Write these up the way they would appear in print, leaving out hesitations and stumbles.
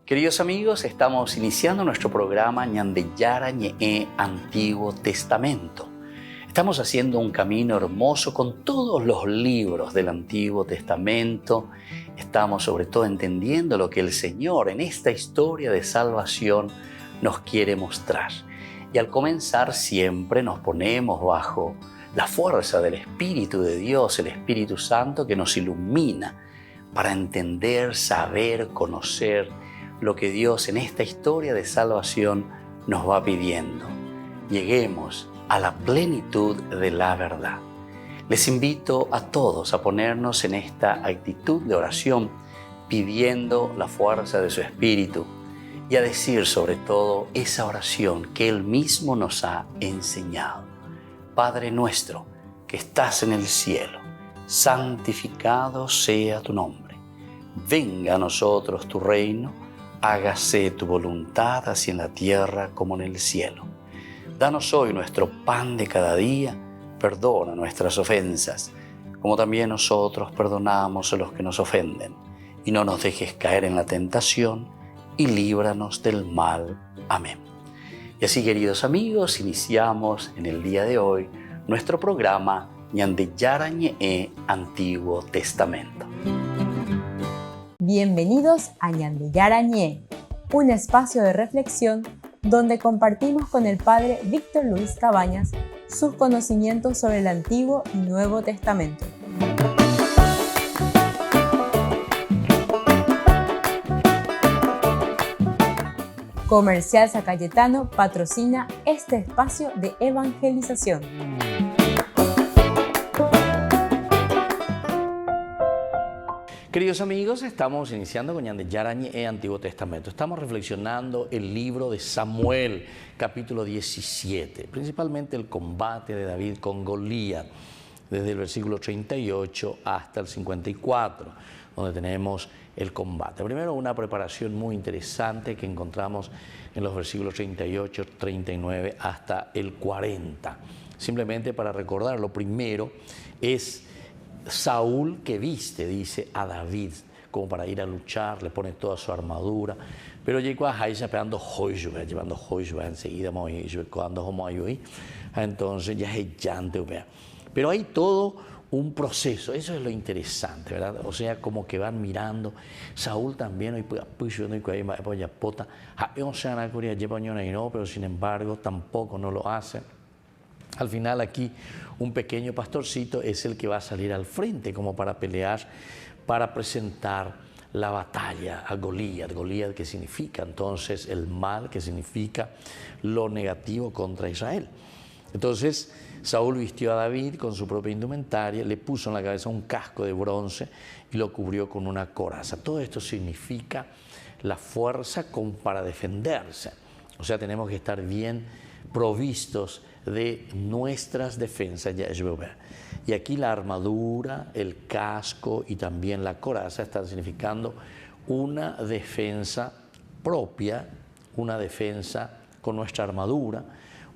Queridos amigos, estamos iniciando nuestro programa Ñandeyara Ñe'e Antiguo Testamento. Estamos haciendo un camino hermoso con todos los libros del Antiguo Testamento. Estamos sobre todo entendiendo lo que el Señor en esta historia de salvación nos quiere mostrar. Y al comenzar siempre nos ponemos bajo la fuerza del Espíritu de Dios, el Espíritu Santo que nos ilumina para entender, saber, conocer lo que Dios en esta historia de salvación nos va pidiendo. Lleguemos a la plenitud de la verdad. Les invito a todos a ponernos en esta actitud de oración, pidiendo la fuerza de su Espíritu y a decir sobre todo esa oración que Él mismo nos ha enseñado. Padre nuestro que estás en el cielo, santificado sea tu nombre. Venga a nosotros tu reino, hágase tu voluntad así en la tierra como en el cielo. Danos hoy nuestro pan de cada día, perdona nuestras ofensas, como también nosotros perdonamos a los que nos ofenden. Y no nos dejes caer en la tentación, y líbranos del mal. Amén. Y así, queridos amigos, iniciamos en el día de hoy nuestro programa Ñandeyara Ñe'e Antiguo Testamento. Bienvenidos a Ñandeyara Ñe'e, un espacio de reflexión donde compartimos con el Padre Víctor Luis Cabañas sus conocimientos sobre el Antiguo y Nuevo Testamento. Comercial San Cayetano patrocina este espacio de evangelización. Queridos amigos, estamos iniciando con Ñandeyara Ñe'e Antiguo Testamento. Estamos reflexionando el libro de Samuel, capítulo 17, principalmente el combate de David con Goliat, desde el versículo 38 hasta el 54, donde tenemos el combate. Primero, una preparación muy interesante que encontramos en los versículos 38, 39 hasta el 40. Simplemente para recordar, lo primero es Saúl que viste, dice, a David como para ir a luchar, le pone toda su armadura, pero llegó a Jaisa pegando joyo, llevando joyo enseguida, cuando como ahí, entonces ya es llanto, pero hay todo un proceso, eso es lo interesante, ¿verdad? O sea, como que van mirando. Saúl también, pero sin embargo tampoco no lo hace. Al final aquí un pequeño pastorcito es el que va a salir al frente como para pelear, para presentar la batalla a Goliat. Goliat que significa entonces el mal, que significa lo negativo contra Israel. Entonces Saúl vistió a David con su propia indumentaria, le puso en la cabeza un casco de bronce y lo cubrió con una coraza. Todo esto significa la fuerza como para defenderse. O sea, tenemos que estar bien provistos de nuestras defensas. Y aquí la armadura, el casco y también la coraza están significando una defensa propia, una defensa con nuestra armadura,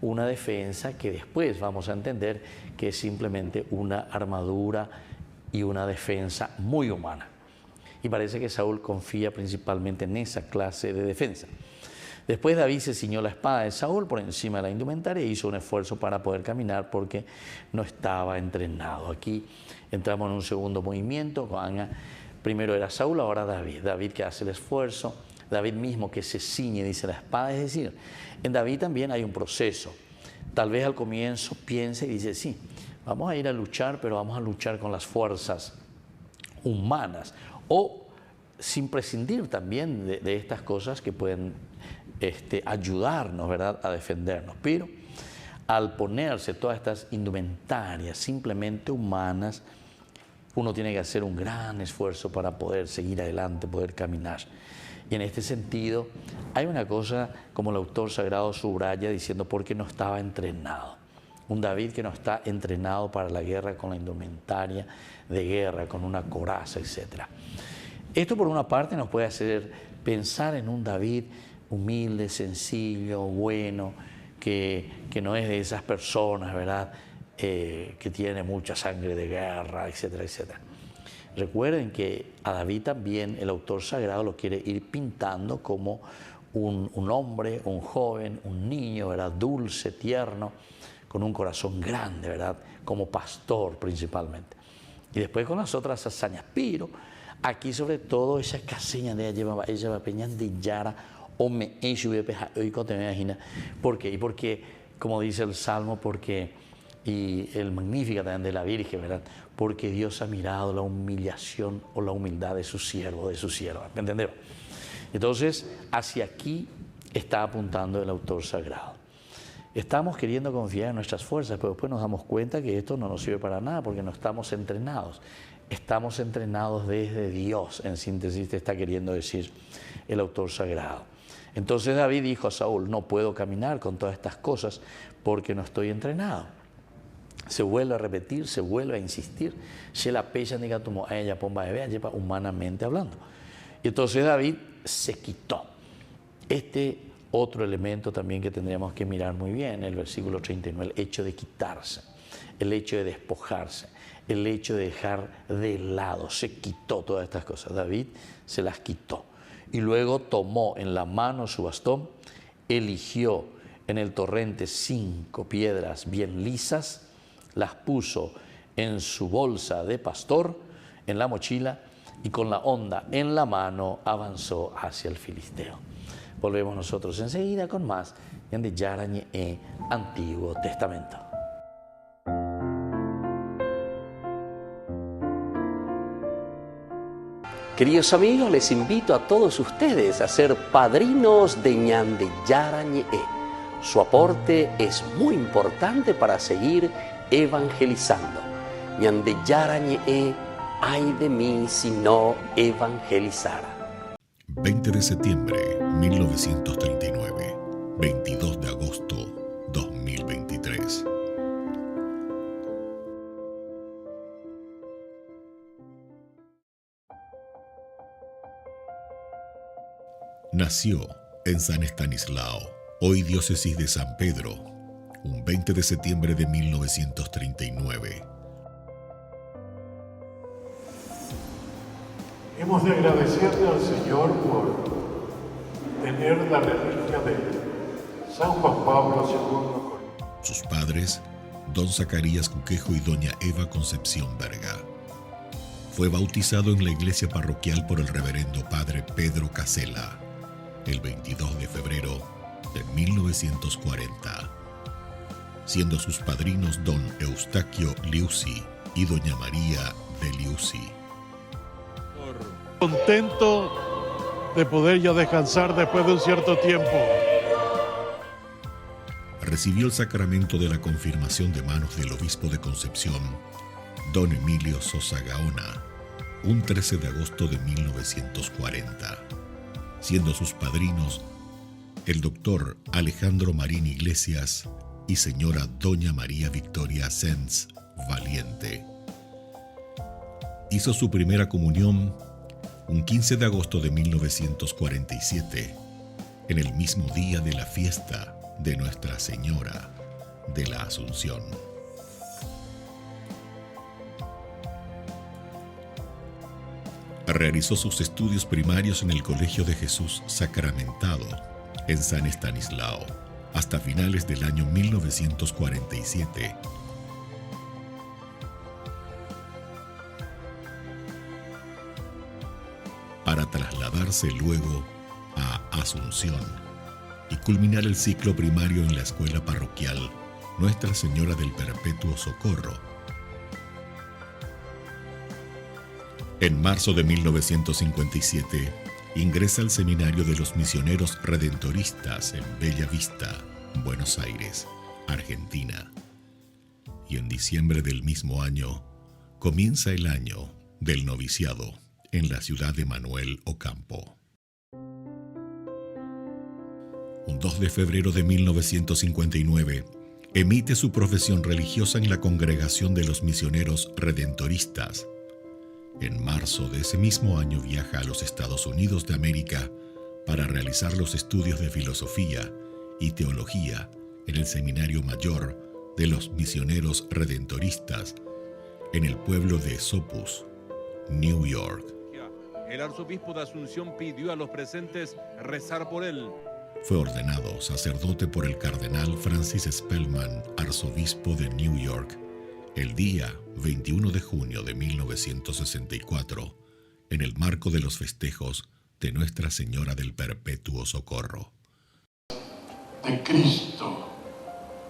una defensa que después vamos a entender que es simplemente una armadura y una defensa muy humana. Y parece que Saúl confía principalmente en esa clase de defensa. Después David se ciñó la espada de Saúl por encima de la indumentaria e hizo un esfuerzo para poder caminar porque no estaba entrenado. Aquí entramos en un segundo movimiento. Primero era Saúl, ahora David. David que hace el esfuerzo, David mismo que se ciñe, dice la espada. Es decir, en David también hay un proceso. Tal vez al comienzo piense y dice, sí, vamos a ir a luchar, pero vamos a luchar con las fuerzas humanas. O sin prescindir también de estas cosas que pueden ayudarnos, ¿verdad?, a defendernos. Pero al ponerse todas estas indumentarias simplemente humanas, uno tiene que hacer un gran esfuerzo para poder seguir adelante, poder caminar. Y en este sentido, hay una cosa como el autor sagrado subraya diciendo porque no estaba entrenado. Un David que no está entrenado para la guerra con la indumentaria de guerra, con una coraza, etc. Esto por una parte nos puede hacer pensar en un David humilde, sencillo, bueno, que no es de esas personas, ¿verdad?, que tiene mucha sangre de guerra, etcétera, etcétera. Recuerden que a David también el autor sagrado lo quiere ir pintando como un hombre, un joven, un niño, ¿verdad? Dulce, tierno, con un corazón grande, ¿verdad? Como pastor principalmente. Y después con las otras hazañas. Pero aquí sobre todo esa caseña de ella va peñan de Yara o me ¿por qué? Y porque, como dice el Salmo, y el Magnífica también de la Virgen, ¿verdad? Porque Dios ha mirado la humillación o la humildad de su siervo, de su sierva, ¿me entendés? Entonces, hacia aquí está apuntando el autor sagrado. Estamos queriendo confiar en nuestras fuerzas, pero después nos damos cuenta que esto no nos sirve para nada porque no estamos entrenados. Estamos entrenados desde Dios, en síntesis te está queriendo decir el autor sagrado. Entonces David dijo a Saúl, no puedo caminar con todas estas cosas porque no estoy entrenado. Se vuelve a repetir, se vuelve a insistir, se la pella ni gato a ella pomba de vea, lleva humanamente hablando. Y entonces David se quitó. Este otro elemento también que tendríamos que mirar muy bien, el versículo 39, el hecho de quitarse, el hecho de despojarse, el hecho de dejar de lado, se quitó todas estas cosas. David se las quitó y luego tomó en la mano su bastón, eligió en el torrente 5 piedras bien lisas, las puso en su bolsa de pastor, en la mochila, y con la honda en la mano avanzó hacia el filisteo. Volvemos nosotros enseguida con más en de Yarañe Antiguo Testamento. Queridos amigos, les invito a todos ustedes a ser padrinos de Ñande Yarañe. Su aporte es muy importante para seguir evangelizando. Ñande Yarañe, ay de mí si no evangelizara. 20 de septiembre 1939, 22 de agosto 2023. Nació en San Estanislao, hoy diócesis de San Pedro, un 20 de septiembre de 1939. Hemos de agradecerle al Señor por tener la reliquia de San Juan Pablo II. Sus padres, don Zacarías Cuquejo y doña Eva Concepción Verga. Fue bautizado en la iglesia parroquial por el reverendo padre Pedro Casella el 22 de febrero de 1940, siendo sus padrinos don Eustaquio Liuzzi y doña María de Liuzzi. Contento de poder ya descansar después de un cierto tiempo. Recibió el sacramento de la confirmación de manos del obispo de Concepción, don Emilio Sosa Gaona, un 13 de agosto de 1940, siendo sus padrinos el doctor Alejandro Marín Iglesias y señora doña María Victoria Sens Valiente. Hizo su primera comunión un 15 de agosto de 1947, en el mismo día de la fiesta de Nuestra Señora de la Asunción. Realizó sus estudios primarios en el Colegio de Jesús Sacramentado, en San Estanislao, hasta finales del año 1947. Para trasladarse luego a Asunción y culminar el ciclo primario en la escuela parroquial Nuestra Señora del Perpetuo Socorro. En marzo de 1957, ingresa al Seminario de los Misioneros Redentoristas en Bella Vista, Buenos Aires, Argentina. Y en diciembre del mismo año, comienza el año del noviciado en la ciudad de Manuel Ocampo. Un 2 de febrero de 1959, emite su profesión religiosa en la Congregación de los Misioneros Redentoristas. En marzo de ese mismo año viaja a los Estados Unidos de América para realizar los estudios de filosofía y teología en el Seminario Mayor de los Misioneros Redentoristas en el pueblo de Sopus, New York. El arzobispo de Asunción pidió a los presentes rezar por él. Fue ordenado sacerdote por el cardenal Francis Spellman, arzobispo de New York, el día 21 de junio de 1964, en el marco de los festejos de Nuestra Señora del Perpetuo Socorro. De Cristo,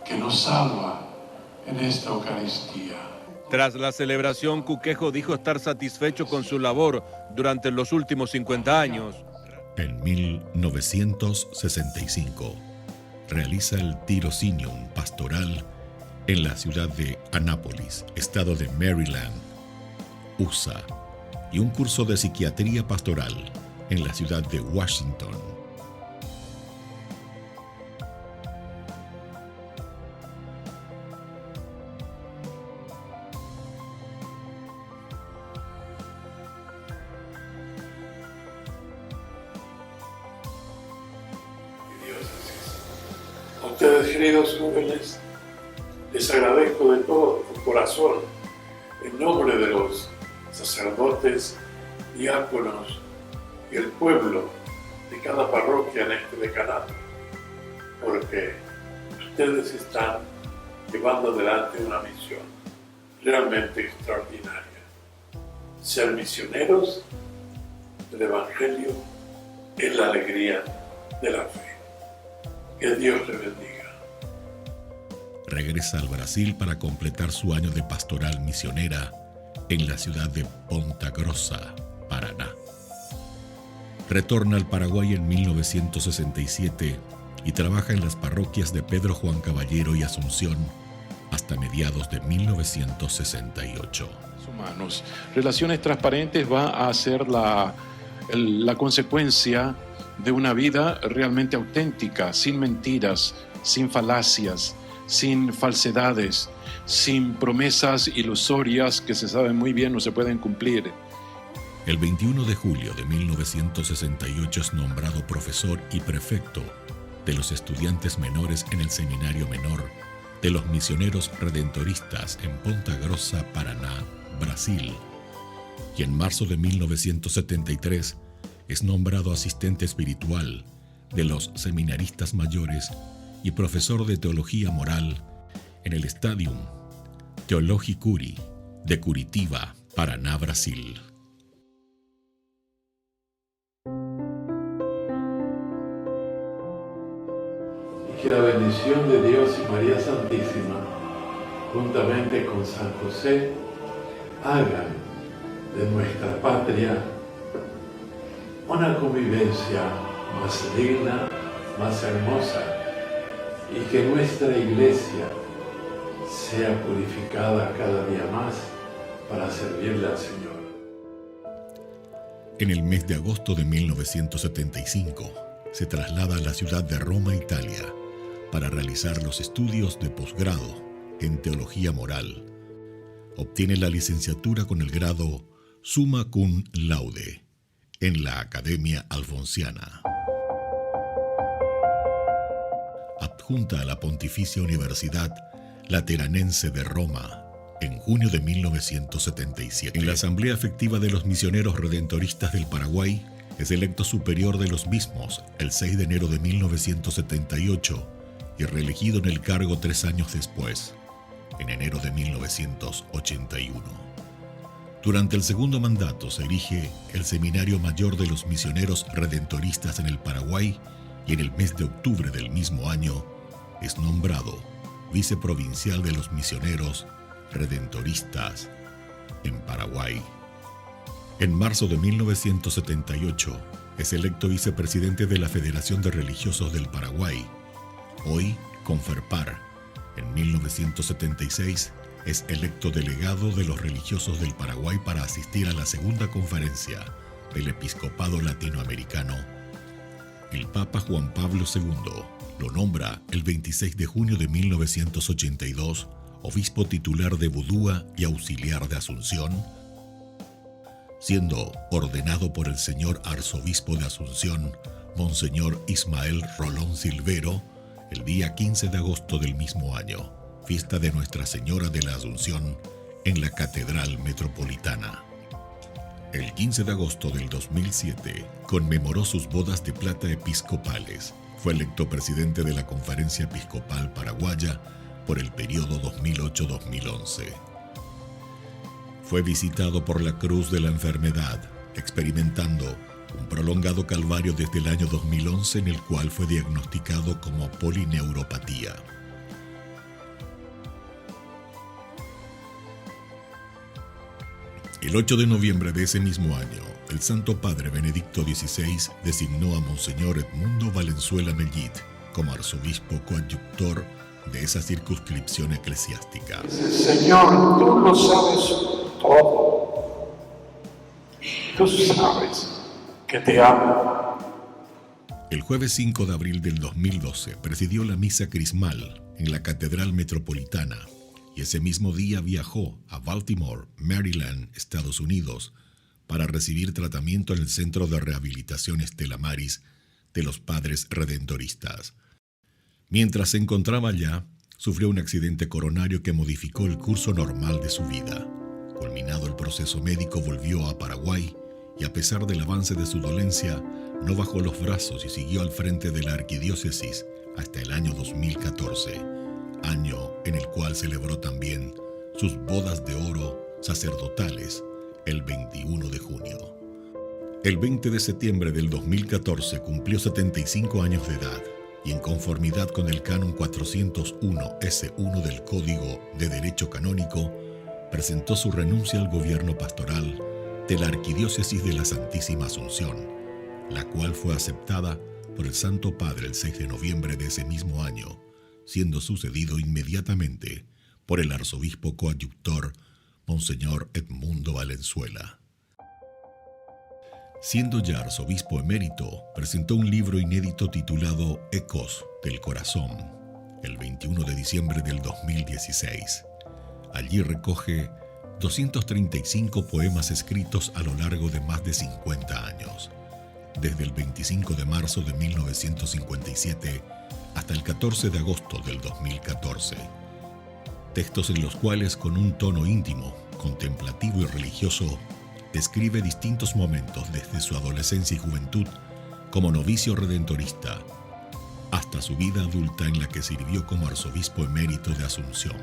que nos salva en esta Eucaristía. Tras la celebración, Cuquejo dijo estar satisfecho con su labor durante los últimos 50 años. En 1965, realiza el tirocinium pastoral en la ciudad de Annapolis, estado de Maryland, USA, y un curso de psiquiatría pastoral en la ciudad de Washington. A ustedes, queridos jóvenes, les agradezco de todo corazón, en nombre de los sacerdotes, diáconos y el pueblo de cada parroquia en este decanato, porque ustedes están llevando adelante una misión realmente extraordinaria. Ser misioneros del Evangelio es la alegría de la fe. Que Dios le bendiga. Regresa al Brasil para completar su año de pastoral misionera en la ciudad de Ponta Grossa, Paraná. Retorna al Paraguay en 1967 y trabaja en las parroquias de Pedro Juan Caballero y Asunción hasta mediados de 1968. Humanos. Relaciones Transparentes va a ser la consecuencia de una vida realmente auténtica, sin mentiras, sin falacias, sin falsedades, sin promesas ilusorias que se saben muy bien no se pueden cumplir. El 21 de julio de 1968 es nombrado profesor y prefecto de los estudiantes menores en el Seminario Menor de los Misioneros Redentoristas en Ponta Grossa, Paraná, Brasil. Y en marzo de 1973 es nombrado asistente espiritual de los seminaristas mayores y profesor de teología moral en el Stadium Theologicuri de Curitiba, Paraná, Brasil. Y que la bendición de Dios y María Santísima, juntamente con San José, hagan de nuestra patria una convivencia más digna, más hermosa, y que nuestra iglesia sea purificada cada día más para servirle al Señor. En el mes de agosto de 1975 se traslada a la ciudad de Roma, Italia, para realizar los estudios de posgrado en teología moral. Obtiene la licenciatura con el grado Summa Cum Laude en la Academia Alfonsiana. Adjunta a la Pontificia Universidad Lateranense de Roma en junio de 1977. En la Asamblea Efectiva de los Misioneros Redentoristas del Paraguay es electo superior de los mismos el 6 de enero de 1978 y reelegido en el cargo 3 años después, en enero de 1981. Durante el segundo mandato se erige el Seminario Mayor de los Misioneros Redentoristas en el Paraguay y en el mes de octubre del mismo año es nombrado viceprovincial de los Misioneros Redentoristas en Paraguay. En marzo de 1978 es electo vicepresidente de la Federación de Religiosos del Paraguay, hoy Conferpar. En 1976 es electo delegado de los religiosos del Paraguay para asistir a la segunda conferencia del Episcopado Latinoamericano. El Papa Juan Pablo II lo nombra el 26 de junio de 1982 obispo titular de Budúa y auxiliar de Asunción, siendo ordenado por el señor arzobispo de Asunción, Monseñor Ismael Rolón Silvero, el día 15 de agosto del mismo año, fiesta de Nuestra Señora de la Asunción en la Catedral Metropolitana. El 15 de agosto del 2007 conmemoró sus bodas de plata episcopales. Fue electo presidente de la Conferencia Episcopal Paraguaya por el periodo 2008-2011. Fue visitado por la cruz de la enfermedad, experimentando un prolongado calvario desde el año 2011 en el cual fue diagnosticado como polineuropatía. El 8 de noviembre de ese mismo año, el Santo Padre Benedicto XVI designó a Monseñor Edmundo Valenzuela Mellit como arzobispo coadjutor de esa circunscripción eclesiástica. Señor, tú lo sabes todo. Tú sabes que te amo. El jueves 5 de abril del 2012 presidió la misa crismal en la Catedral Metropolitana y ese mismo día viajó a Baltimore, Maryland, Estados Unidos, para recibir tratamiento en el Centro de Rehabilitación Stella Maris de los Padres Redentoristas. Mientras se encontraba allá, sufrió un accidente coronario que modificó el curso normal de su vida. Culminado el proceso médico, volvió a Paraguay y, a pesar del avance de su dolencia, no bajó los brazos y siguió al frente de la arquidiócesis hasta el año 2014, año en el cual celebró también sus bodas de oro sacerdotales el 21 de junio. El 20 de septiembre del 2014 cumplió 75 años de edad y, en conformidad con el Canon 401-S1 del Código de Derecho Canónico, presentó su renuncia al gobierno pastoral de la Arquidiócesis de la Santísima Asunción, la cual fue aceptada por el Santo Padre el 6 de noviembre de ese mismo año, siendo sucedido inmediatamente por el arzobispo coadjutor Monseñor Edmundo Valenzuela. Siendo ya arzobispo emérito, presentó un libro inédito titulado Ecos del Corazón, el 21 de diciembre del 2016. Allí recoge 235 poemas escritos a lo largo de más de 50 años, desde el 25 de marzo de 1957 hasta el 14 de agosto del 2014. Textos en los cuales, con un tono íntimo, contemplativo y religioso, describe distintos momentos desde su adolescencia y juventud como novicio redentorista hasta su vida adulta en la que sirvió como arzobispo emérito de Asunción.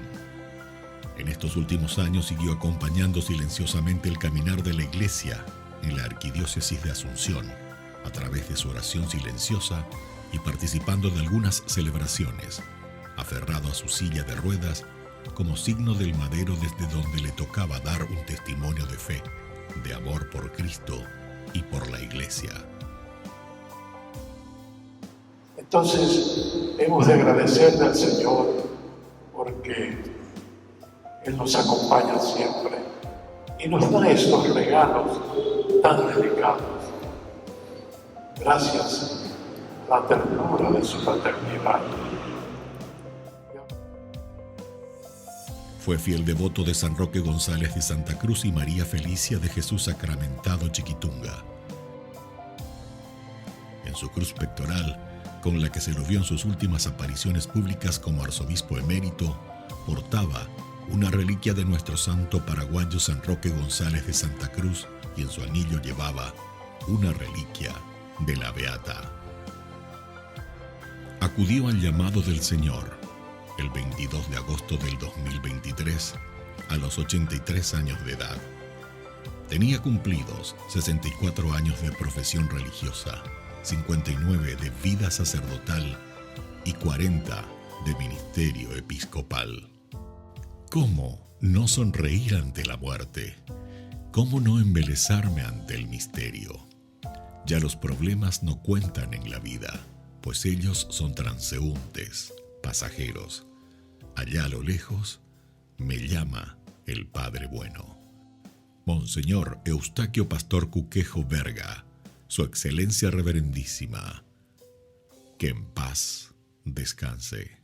En estos últimos años siguió acompañando silenciosamente el caminar de la Iglesia en la Arquidiócesis de Asunción a través de su oración silenciosa y participando de algunas celebraciones, aferrado a su silla de ruedas como signo del madero desde donde le tocaba dar un testimonio de fe, de amor por Cristo y por la Iglesia. Entonces, hemos de agradecerle al Señor porque Él nos acompaña siempre y nos da estos regalos tan delicados. Gracias a la ternura de su paternidad. Fue fiel devoto de San Roque González de Santa Cruz y María Felicia de Jesús Sacramentado Chiquitunga. En su cruz pectoral, con la que se lo vio en sus últimas apariciones públicas como arzobispo emérito, portaba una reliquia de nuestro santo paraguayo San Roque González de Santa Cruz y en su anillo llevaba una reliquia de la Beata. Acudió al llamado del Señor el 22 de agosto del 2023, a los 83 años de edad. Tenía cumplidos 64 años de profesión religiosa, 59 de vida sacerdotal y 40 de ministerio episcopal. ¿Cómo no sonreír ante la muerte? ¿Cómo no embelesarme ante el misterio? Ya los problemas no cuentan en la vida, pues ellos son transeúntes, pasajeros. Allá a lo lejos me llama el Padre Bueno. Monseñor Eustaquio Pastor Cuquejo Verga, Su Excelencia Reverendísima, que en paz descanse.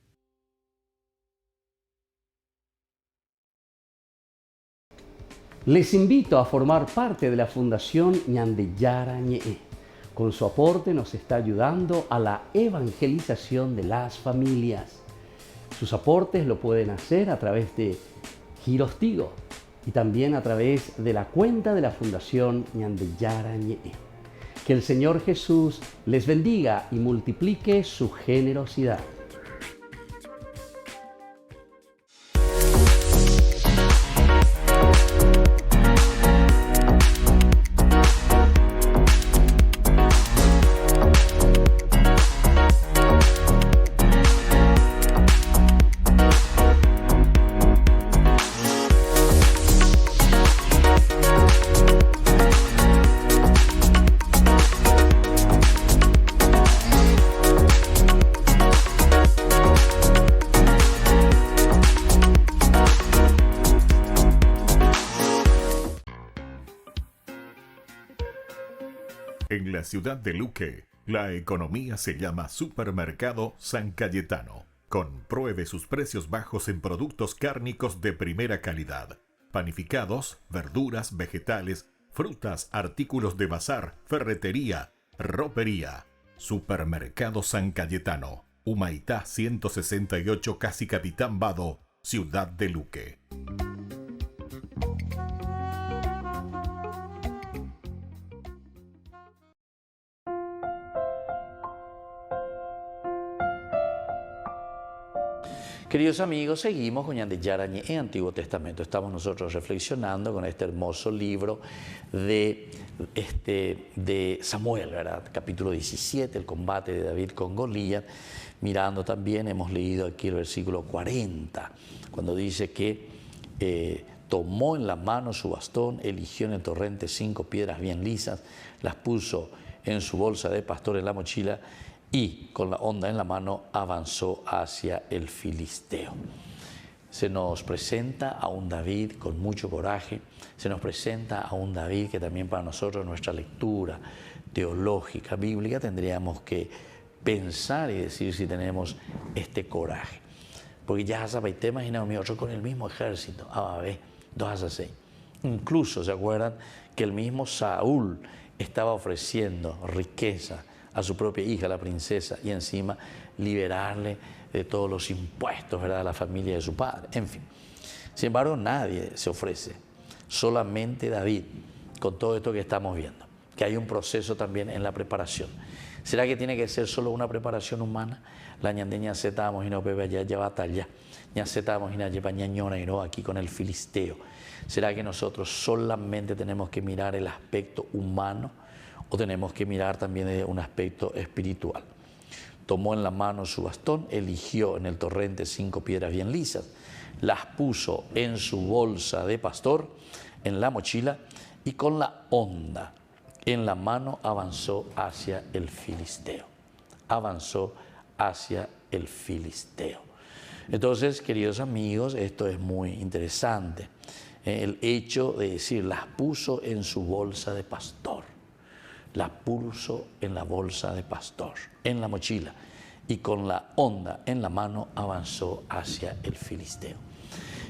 Les invito a formar parte de la Fundación Ñande Yarañe. Con su aporte nos está ayudando a la evangelización de las familias. Sus aportes lo pueden hacer a través de Giros Tigo y también a través de la cuenta de la Fundación Ñande Yarañe. Que el Señor Jesús les bendiga y multiplique su generosidad. En la ciudad de Luque, la economía se llama Supermercado San Cayetano. Compruebe sus precios bajos en productos cárnicos de primera calidad. Panificados, verduras, vegetales, frutas, artículos de bazar, ferretería, ropería. Supermercado San Cayetano, Humaitá 168, Casi Capitán Vado, ciudad de Luque. Queridos amigos, seguimos con Ñande Yarañe en Antiguo Testamento. Estamos nosotros reflexionando con este hermoso libro de Samuel, ¿verdad? Capítulo 17, el combate de David con Goliat. Mirando también, hemos leído aquí el versículo 40, cuando dice que tomó en la mano su bastón, eligió en el torrente 5 piedras bien lisas, las puso en su bolsa de pastor en la mochila, y con la honda en la mano avanzó hacia el filisteo. Se nos presenta a un David con mucho coraje, se nos presenta a un David que también para nosotros, nuestra lectura teológica, bíblica, tendríamos que pensar y decir si tenemos este coraje. Porque ya te imaginamos nosotros con el mismo ejército, dos a seis. Incluso, ¿se acuerdan? Que el mismo Saúl estaba ofreciendo riqueza a su propia hija, la princesa, y encima liberarle de todos los impuestos, ¿verdad?, a la familia de su padre. En fin, sin embargo, nadie se ofrece, solamente David, con todo esto que estamos viendo, que hay un proceso también en la preparación. ¿Será que tiene que ser solo una preparación humana? La ñandeña setamos y no bebe allá ya batalla, ña setamos y na lleva ñañona y no aquí con el filisteo. ¿Será que nosotros solamente tenemos que mirar el aspecto humano o tenemos que mirar también desde un aspecto espiritual? Tomó en la mano su bastón, eligió en el torrente 5 piedras bien lisas, las puso en su bolsa de pastor, en la mochila, y con la honda en la mano avanzó hacia el filisteo. Avanzó hacia el filisteo. Entonces, queridos amigos, esto es muy interesante. El hecho de decir, las puso en su bolsa de pastor. La puso en la bolsa de pastor, en la mochila, y con la honda en la mano avanzó hacia el filisteo.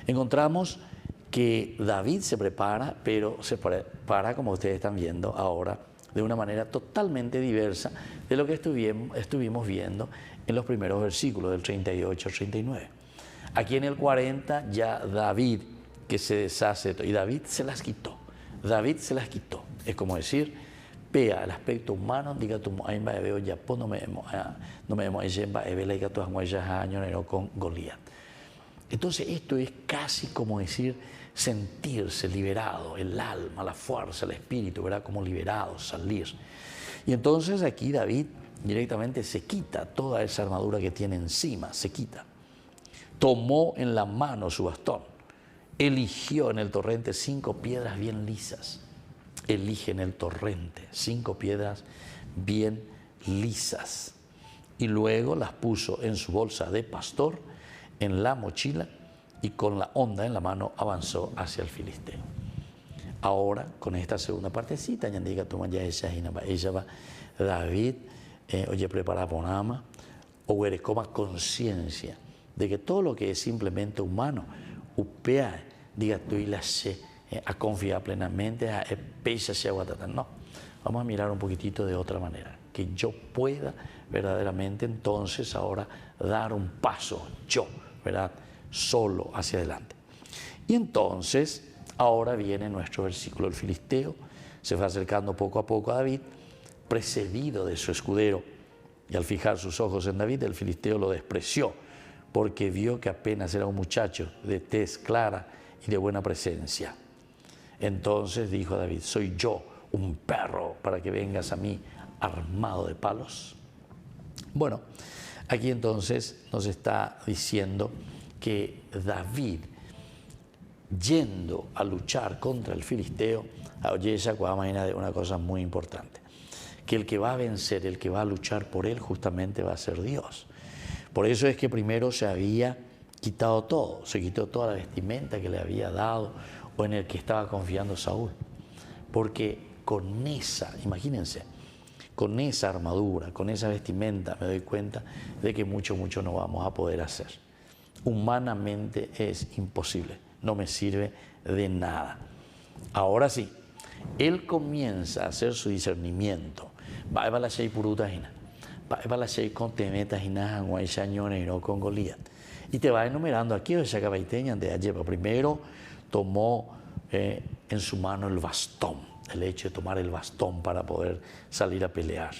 Encontramos que David se prepara, pero se prepara, como ustedes están viendo ahora, de una manera totalmente diversa de lo que estuvimos viendo en los primeros versículos, del 38 al 39. Aquí en el 40 ya David, que se deshace, y David se las quitó. David se las quitó. Es como decir, vea el aspecto humano, diga tu aimba veo ya no me con Goliat. Entonces esto es casi como decir sentirse liberado, el alma, la fuerza, el espíritu, ¿verdad? Como liberado, salir. Y entonces aquí David directamente se quita toda esa armadura que tiene encima, se quita. Tomó en la mano su bastón, eligió en el torrente 5 piedras bien lisas. Elige en el torrente 5 piedras bien lisas y luego las puso en su bolsa de pastor, en la mochila, y con la honda en la mano avanzó hacia el filisteo. Ahora, con esta segunda partecita, ella va David, oye, prepara ponama, o eres coma conciencia de que todo lo que es simplemente humano, upea, diga tú y la sé, a confiar plenamente, a no. Vamos a mirar un poquitito de otra manera, que yo pueda verdaderamente entonces ahora dar un paso, yo, ¿verdad?, solo hacia adelante. Y entonces, Ahora viene nuestro versículo. El filisteo se fue acercando poco a poco a David, precedido de su escudero, y al fijar sus ojos en David, el filisteo lo despreció, porque vio que apenas era un muchacho de tez clara y de buena presencia. Entonces dijo a David: ¿soy yo un perro para que vengas a mí armado de palos? Bueno, aquí entonces nos está diciendo que David, yendo a luchar contra el filisteo, oye, esa imagina de una cosa muy importante, que el que va a vencer, el que va a luchar por él, justamente va a ser Dios. Por eso es que primero se había quitado todo, se quitó toda la vestimenta que le había dado o en el que estaba confiando Saúl. Porque con esa, imagínense, con esa armadura, con esa vestimenta, me doy cuenta de que mucho no vamos a poder hacer. Humanamente es imposible, no me sirve de nada. Ahora sí, él comienza a hacer su discernimiento. Va a la shei purutajina, va a la shei con temetajina, guaychañones y no con Goliat. Y te va enumerando aquí, o sea, cabaiteña de Ayepa. Primero tomó en su mano el bastón, el hecho de tomar el bastón para poder salir a pelear.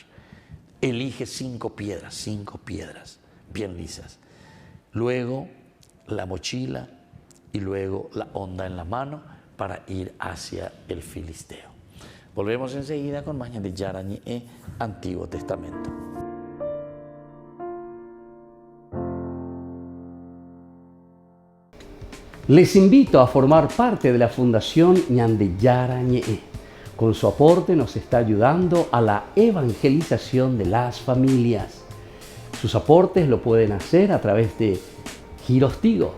Elige 5 piedras bien lisas. Luego la mochila y luego la honda en la mano para ir hacia el filisteo. Volvemos enseguida con Mañana de Yarañe, Antiguo Testamento. Les invito a formar parte de la Fundación Ñandeyara Ñe'e. Con su aporte nos está ayudando a la evangelización de las familias. Sus aportes lo pueden hacer a través de Giros Tigo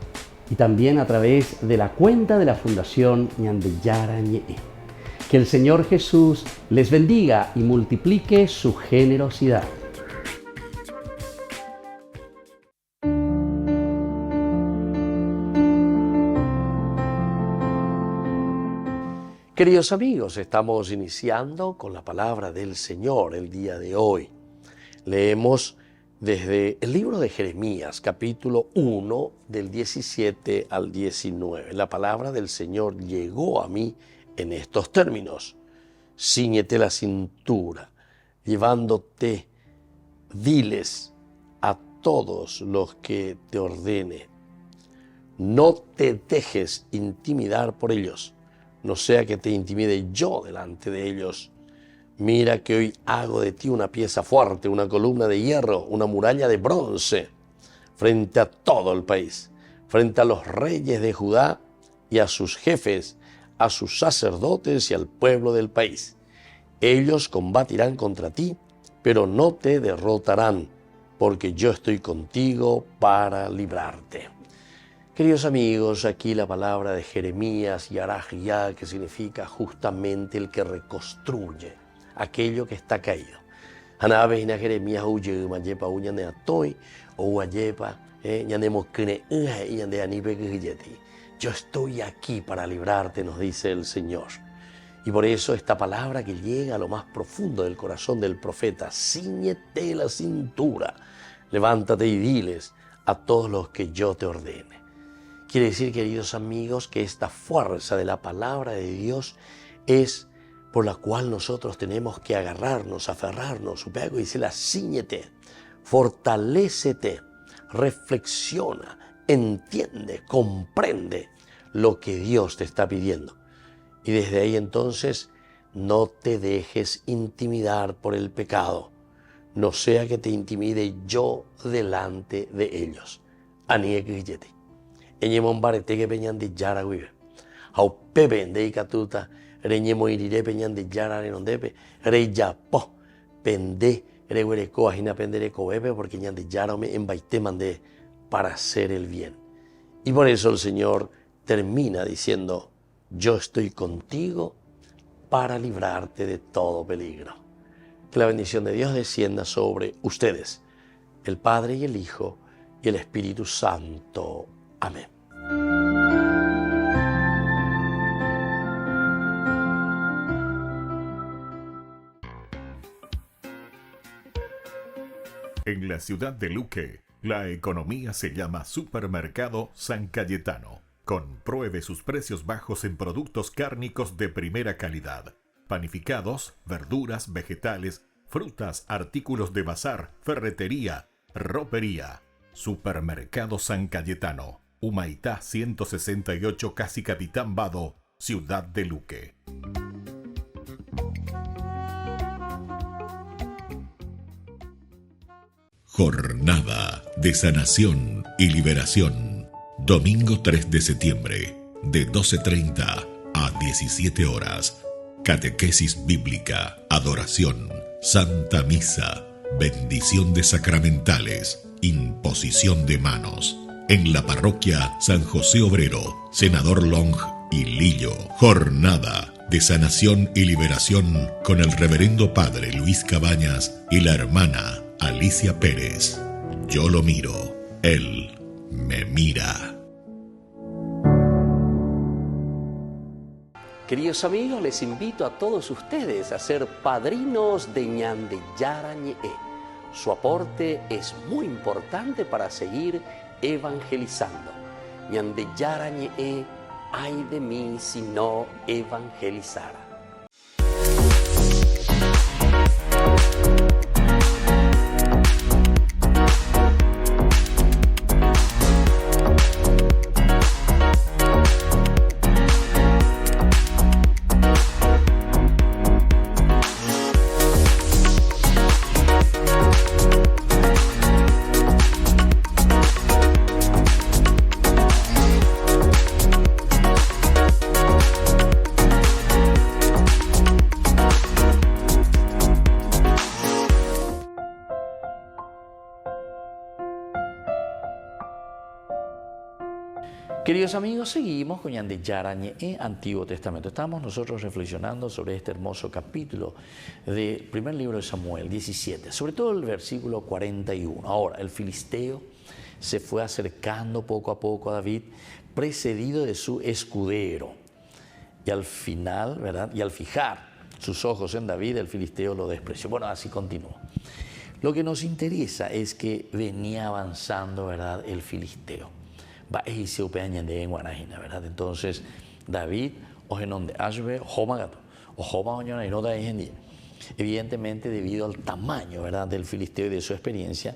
y también a través de la cuenta de la Fundación Ñandeyara Ñe'e. Que el Señor Jesús les bendiga y multiplique su generosidad. Queridos amigos, estamos iniciando con la palabra del Señor el día de hoy. Leemos desde el libro de Jeremías, capítulo 1, del 17 al 19. La palabra del Señor llegó a mí en estos términos: Cíñete la cintura, llevándote, diles a todos los que te ordene. No te dejes intimidar por ellos, no sea que te intimide yo delante de ellos. Mira que hoy hago de ti una pieza fuerte, una columna de hierro, una muralla de bronce, frente a todo el país, frente a los reyes de Judá y a sus jefes, a sus sacerdotes y al pueblo del país. Ellos combatirán contra ti, pero no te derrotarán, porque yo estoy contigo para librarte. Queridos amigos, aquí la palabra de Jeremías, Yarajía, que significa justamente el que reconstruye aquello que está caído. Hanabejina Jeremías huye mayepa uñane atoy o ayepa ñanemo kene ñande anibe gilleti. Yo estoy aquí para librarte, nos dice el Señor. Y por eso esta palabra que llega a lo más profundo del corazón del profeta: cíñete la cintura, levántate y diles a todos los que yo te ordene. Quiere decir, queridos amigos, que esta fuerza de la palabra de Dios es por la cual nosotros tenemos que agarrarnos, aferrarnos. Su pego dice: la cíñete, fortalécete, reflexiona, entiende, comprende lo que Dios te está pidiendo. Y desde ahí entonces no te dejes intimidar por el pecado, no sea que te intimide yo delante de ellos. Aniegillete. Eñemon barete que peñan de yara vive. Au pepe de ikatuta, reñemo irire peñan de yara renondepe, rey ya po, pende, reguereco, ajina pendereco bebe, porque ñan de yara me embaite mandé para hacer el bien. Y por eso el Señor termina diciendo: yo estoy contigo para librarte de todo peligro. Que la bendición de Dios descienda sobre ustedes, el Padre y el Hijo y el Espíritu Santo. Amén. En la ciudad de Luque, la economía se llama Supermercado San Cayetano. Compruebe sus precios bajos en productos cárnicos de primera calidad. Panificados, verduras, vegetales, frutas, artículos de bazar, ferretería, ropería. Supermercado San Cayetano, Humaitá 168, Casi Capitán Vado, Ciudad de Luque. Jornada de Sanación y Liberación. Domingo 3 de septiembre, de 12:30 a 17 horas. Catequesis bíblica, adoración, Santa Misa, bendición de sacramentales, imposición de manos. En la parroquia San José Obrero, Senador Long y Lillo. Jornada de Sanación y Liberación con el Reverendo Padre Luis Cabañas y la hermana Alicia Pérez. Yo lo miro, él me mira. Queridos amigos, les invito a todos ustedes a ser padrinos de Ñande Yarañe. Su aporte es muy importante para seguir evangelizando. Ñande Yarañe, ay de mí si no evangelizara. Queridos amigos, seguimos con Ñande Yarañe, Antiguo Testamento. Estamos nosotros reflexionando sobre este hermoso capítulo del primer libro de Samuel, 17, sobre todo el versículo 41. Ahora, el filisteo se fue acercando poco a poco a David, precedido de su escudero. Y al final, ¿verdad? Y al fijar sus ojos en David, el filisteo lo despreció. Bueno, así continuó. Lo que nos interesa es que venía avanzando, ¿verdad?, el filisteo. ¿Verdad? Entonces, David, evidentemente, debido al tamaño, ¿verdad?, del filisteo y de su experiencia,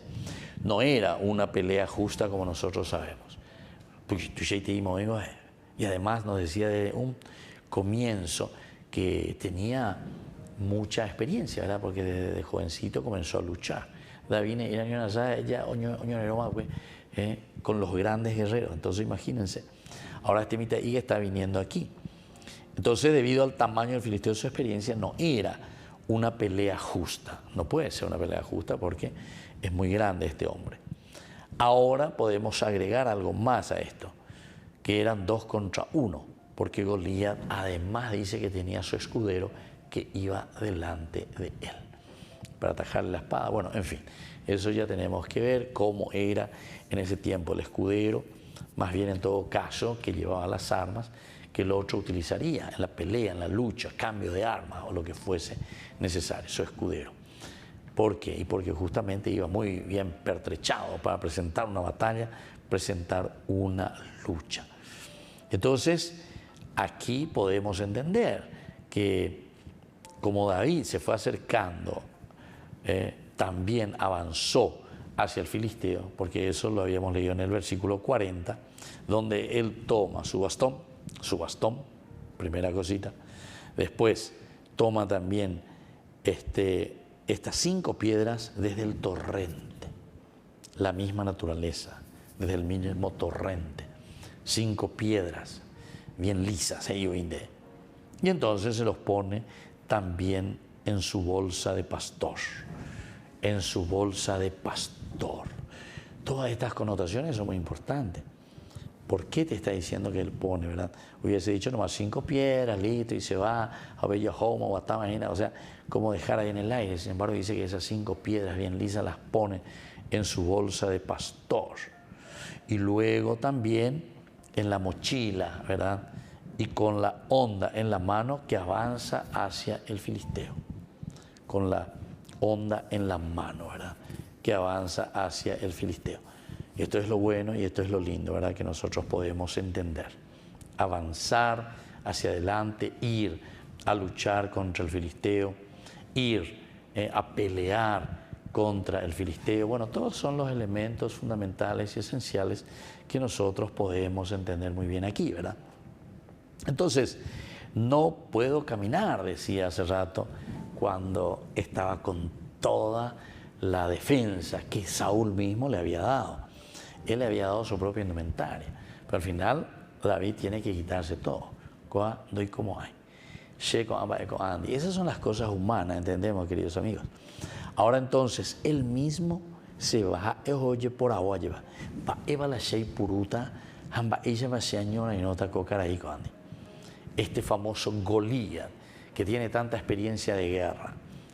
no era una pelea justa como nosotros sabemos. Y además nos decía de un comienzo que tenía mucha experiencia, ¿verdad?, porque desde jovencito comenzó a luchar. David con los grandes guerreros. Entonces imagínense, ahora este Mitaí está viniendo aquí. Entonces, debido al tamaño del filisteo de su experiencia, no era una pelea justa. No puede ser una pelea justa porque es muy grande este hombre. Ahora podemos agregar algo más a esto, que eran 2 contra 1, porque Goliat además dice que tenía su escudero que iba delante de él para atajarle la espada. Bueno, en fin, eso ya tenemos que ver cómo era en ese tiempo el escudero, más bien en todo caso que llevaba las armas que el otro utilizaría en la pelea, en la lucha, cambio de armas o lo que fuese necesario, su escudero. ¿Por qué? Y porque justamente iba muy bien pertrechado para presentar una batalla, presentar una lucha. Entonces, aquí podemos entender que como David se fue acercando, también avanzó hacia el filisteo, porque eso lo habíamos leído en el versículo 40, donde él toma su bastón, primera cosita, después toma también estas 5 piedras desde el torrente, la misma naturaleza, desde el mismo torrente, 5 piedras bien lisas, y entonces se los pone también en su bolsa de pastor, en su bolsa de pastor. Todas estas connotaciones son muy importantes. ¿Por qué te está diciendo que él pone, verdad? Hubiese dicho nomás 5 piedras, listo, y se va a Bellahomo o a Tamagina, o sea, como dejar ahí en el aire. Sin embargo, dice que esas 5 piedras bien lisas las pone en su bolsa de pastor. Y luego también en la mochila, ¿verdad? Y con la honda en la mano que avanza hacia el filisteo. Con la honda en la mano, ¿verdad?, que avanza hacia el filisteo. Esto es lo bueno y esto es lo lindo, ¿verdad?, que nosotros podemos entender. avanzar hacia adelante, ir a luchar contra el filisteo, ir a pelear contra el filisteo. Bueno, todos son los elementos fundamentales y esenciales que nosotros podemos entender muy bien aquí, ¿verdad? Entonces, no puedo caminar, decía hace rato, cuando estaba con toda la defensa que Saúl mismo le había dado. Él le había dado su propia indumentaria, pero al final David tiene que quitarse todo. Y como hay. Y esas son las cosas humanas, entendemos, queridos amigos. Ahora entonces, él mismo se baja, oye por agua, lleva. Va eva la shei puruta, hamba ella va señora y nota cocaray con Andy. Este famoso Goliat, que tiene tanta experiencia de guerra,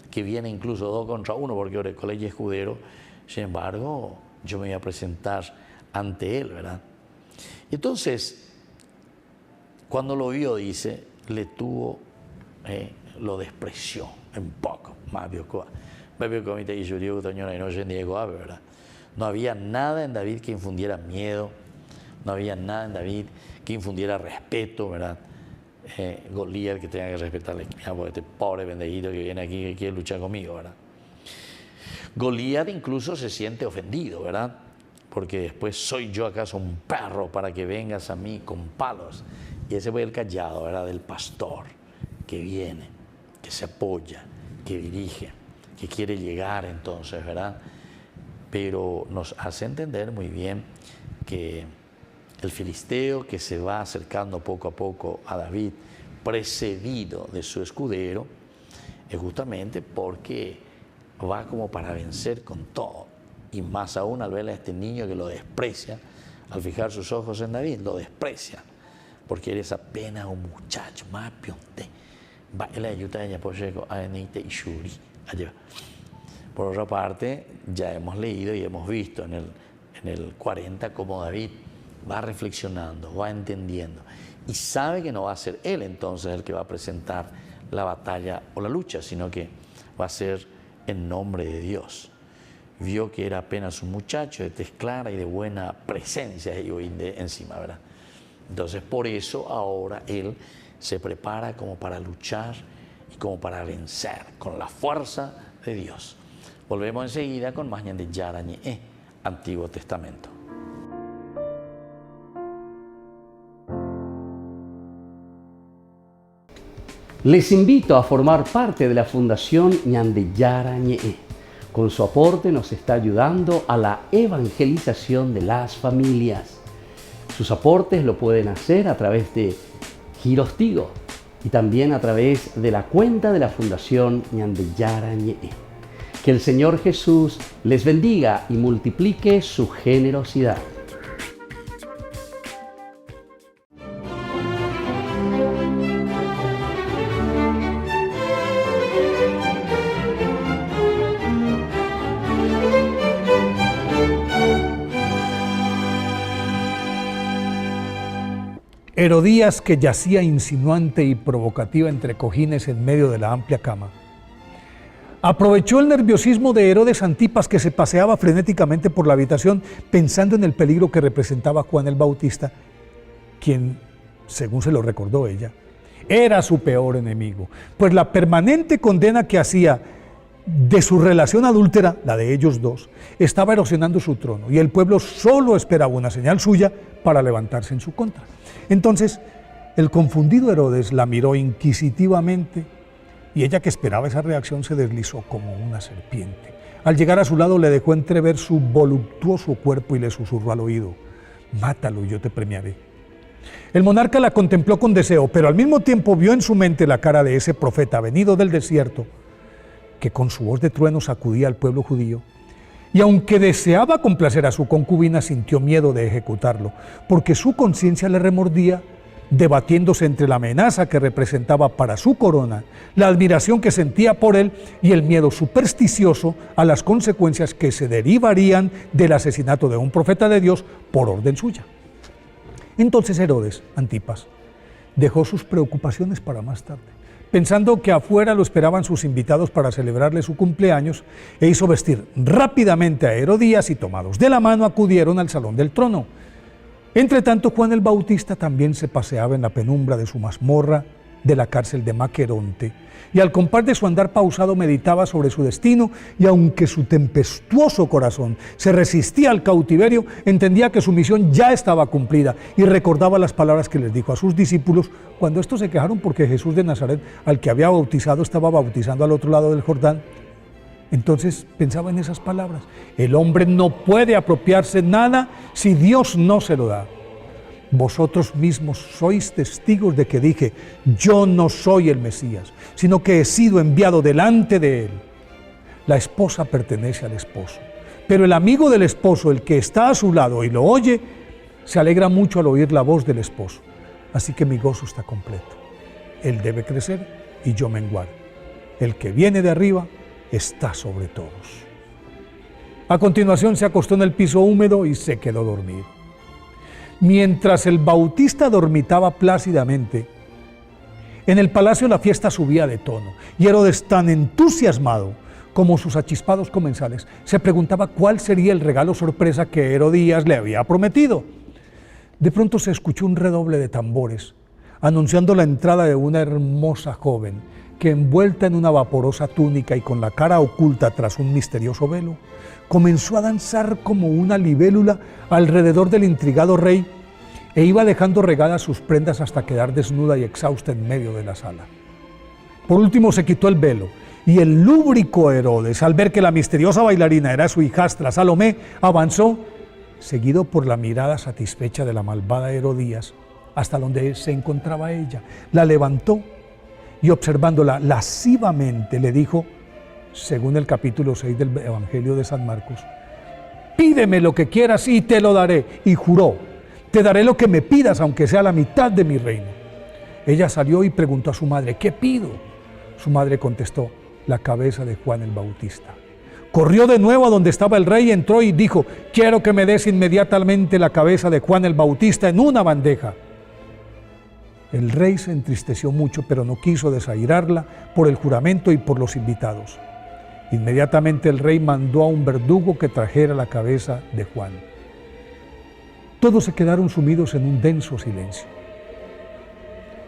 que viene incluso 2 contra 1, porque ahora el colegio escudero, sin embargo, yo me voy a presentar ante él, ¿verdad? Entonces, cuando lo vio, dice, le tuvo, lo despreció un poco, más vio que ¿verdad? No había nada en David que infundiera miedo, no había nada en David que infundiera respeto, ¿verdad? Goliat, que tenga que respetarle, este pobre bendecido que viene aquí que quiere luchar conmigo, ¿verdad? Goliat incluso se siente ofendido, ¿verdad? Porque después, ¿soy yo acaso un perro para que vengas a mí con palos? Y ese fue el callado, ¿verdad? Del pastor que viene, que se apoya, que dirige, que quiere llegar entonces, ¿verdad? Pero nos hace entender muy bien que el filisteo que se va acercando poco a poco a David, precedido de su escudero, es justamente porque va como para vencer con todo. Y más aún al ver a este niño que lo desprecia, al fijar sus ojos en David, lo desprecia, porque eres apenas un muchacho, más pionte. Por otra parte, ya hemos leído y hemos visto en el 40 cómo David va reflexionando, va entendiendo y sabe que no va a ser él entonces el que va a presentar la batalla o la lucha, sino que va a ser en nombre de Dios. Vio que era apenas un muchacho de tez clara y de buena presencia encima, ¿verdad? Entonces por eso ahora él se prepara como para luchar y como para vencer con la fuerza de Dios. Volvemos enseguida con más de Yarañe, Antiguo Testamento. Les invito a formar parte de la Fundación Ñandeyara Ñe'e. Con su aporte nos está ayudando a la evangelización de las familias. Sus aportes lo pueden hacer a través de Giros Tigo y también a través de la cuenta de la Fundación Ñandeyara Ñe'e. Que el Señor Jesús les bendiga y multiplique su generosidad. Herodías, que yacía insinuante y provocativa entre cojines en medio de la amplia cama, aprovechó el nerviosismo de Herodes Antipas, que se paseaba frenéticamente por la habitación pensando en el peligro que representaba Juan el Bautista, quien, según se lo recordó ella, era su peor enemigo, pues la permanente condena que hacía de su relación adúltera, la de ellos dos, estaba erosionando su trono y el pueblo solo esperaba una señal suya para levantarse en su contra. Entonces, el confundido Herodes la miró inquisitivamente y ella, que esperaba esa reacción, se deslizó como una serpiente. Al llegar a su lado le dejó entrever su voluptuoso cuerpo y le susurró al oído: mátalo y yo te premiaré. El monarca la contempló con deseo, pero al mismo tiempo vio en su mente la cara de ese profeta venido del desierto, que con su voz de trueno sacudía al pueblo judío. Y aunque deseaba complacer a su concubina, sintió miedo de ejecutarlo, porque su conciencia le remordía, debatiéndose entre la amenaza que representaba para su corona, la admiración que sentía por él y el miedo supersticioso a las consecuencias que se derivarían del asesinato de un profeta de Dios por orden suya. Entonces Herodes Antipas dejó sus preocupaciones para más tarde, pensando que afuera lo esperaban sus invitados para celebrarle su cumpleaños, e hizo vestir rápidamente a Herodías y, tomados de la mano, acudieron al salón del trono. Entre tanto, Juan el Bautista también se paseaba en la penumbra de su mazmorra de la cárcel de Maqueronte, y al compás de su andar pausado meditaba sobre su destino, y aunque su tempestuoso corazón se resistía al cautiverio, entendía que su misión ya estaba cumplida, y recordaba las palabras que les dijo a sus discípulos cuando estos se quejaron porque Jesús de Nazaret, al que había bautizado, estaba bautizando al otro lado del Jordán. Entonces pensaba en esas palabras: el hombre no puede apropiarse nada si Dios no se lo da. Vosotros mismos sois testigos de que dije: yo no soy el Mesías, sino que he sido enviado delante de él. La esposa pertenece al esposo, pero el amigo del esposo, el que está a su lado y lo oye, se alegra mucho al oír la voz del esposo. Así que mi gozo está completo. Él debe crecer y yo menguar. El que viene de arriba está sobre todos. A continuación se acostó en el piso húmedo y se quedó dormido. Mientras el Bautista dormitaba plácidamente, en el palacio la fiesta subía de tono, y Herodes, tan entusiasmado como sus achispados comensales, se preguntaba cuál sería el regalo sorpresa que Herodías le había prometido. De pronto se escuchó un redoble de tambores, anunciando la entrada de una hermosa joven, que envuelta en una vaporosa túnica y con la cara oculta tras un misterioso velo, comenzó a danzar como una libélula alrededor del intrigado rey e iba dejando regadas sus prendas hasta quedar desnuda y exhausta en medio de la sala. Por último se quitó el velo y el lúbrico Herodes, al ver que la misteriosa bailarina era su hijastra Salomé, avanzó, seguido por la mirada satisfecha de la malvada Herodías, hasta donde se encontraba ella. La levantó y observándola lascivamente le dijo, según el capítulo 6 del Evangelio de San Marcos: pídeme lo que quieras y te lo daré. Y juró: te daré lo que me pidas, aunque sea la mitad de mi reino. Ella salió y preguntó a su madre: ¿qué pido? Su madre contestó: la cabeza de Juan el Bautista. Corrió de nuevo a donde estaba el rey, entró y dijo: quiero que me des inmediatamente la cabeza de Juan el Bautista en una bandeja. El rey se entristeció mucho, pero no quiso desairarla por el juramento y por los invitados. Inmediatamente el rey mandó a un verdugo que trajera la cabeza de Juan. Todos se quedaron sumidos en un denso silencio.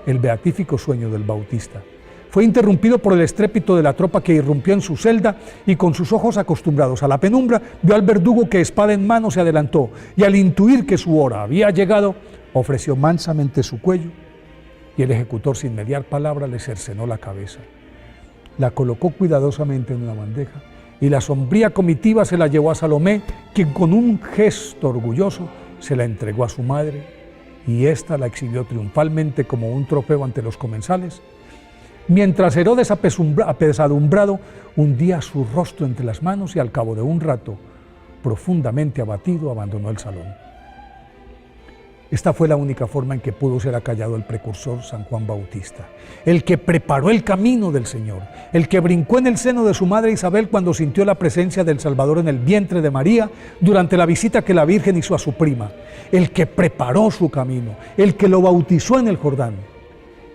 El beatífico sueño del Bautista fue interrumpido por el estrépito de la tropa que irrumpió en su celda y con sus ojos acostumbrados a la penumbra vio al verdugo que espada en mano se adelantó y al intuir que su hora había llegado ofreció mansamente su cuello y el ejecutor sin mediar palabra le cercenó la cabeza. La colocó cuidadosamente en una bandeja y la sombría comitiva se la llevó a Salomé, quien con un gesto orgulloso se la entregó a su madre y ésta la exhibió triunfalmente como un trofeo ante los comensales, mientras Herodes, apesadumbrado, hundía su rostro entre las manos y al cabo de un rato, profundamente abatido, abandonó el salón. Esta fue la única forma en que pudo ser acallado el precursor San Juan Bautista, el que preparó el camino del Señor, el que brincó en el seno de su madre Isabel cuando sintió la presencia del Salvador en el vientre de María durante la visita que la Virgen hizo a su prima, el que preparó su camino, el que lo bautizó en el Jordán,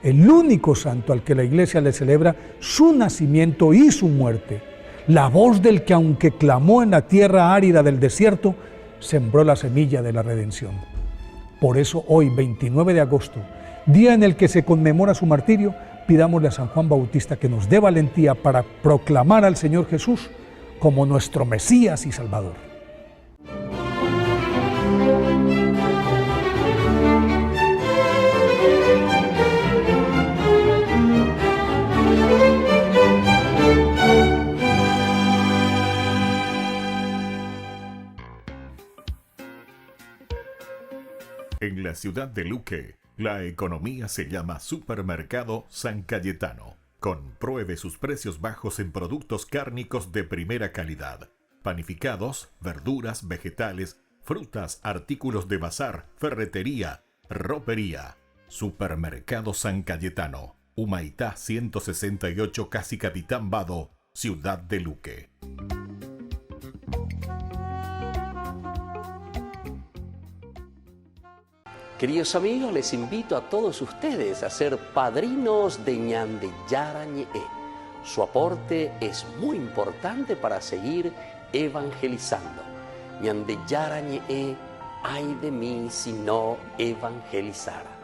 el único santo al que la Iglesia le celebra su nacimiento y su muerte, la voz del que, aunque clamó en la tierra árida del desierto, sembró la semilla de la redención. Por eso hoy, 29 de agosto, día en el que se conmemora su martirio, pidámosle a San Juan Bautista que nos dé valentía para proclamar al Señor Jesús como nuestro Mesías y Salvador. En la ciudad de Luque, la economía se llama Supermercado San Cayetano. Compruebe sus precios bajos en productos cárnicos de primera calidad. Panificados, verduras, vegetales, frutas, artículos de bazar, ferretería, ropería. Supermercado San Cayetano. Humaitá 168, Casi Capitán Vado, ciudad de Luque. Queridos amigos, les invito a todos ustedes a ser padrinos de Ñande Yarañe. Su aporte es muy importante para seguir evangelizando. Ñande Yarañe, ay de mí si no evangelizara.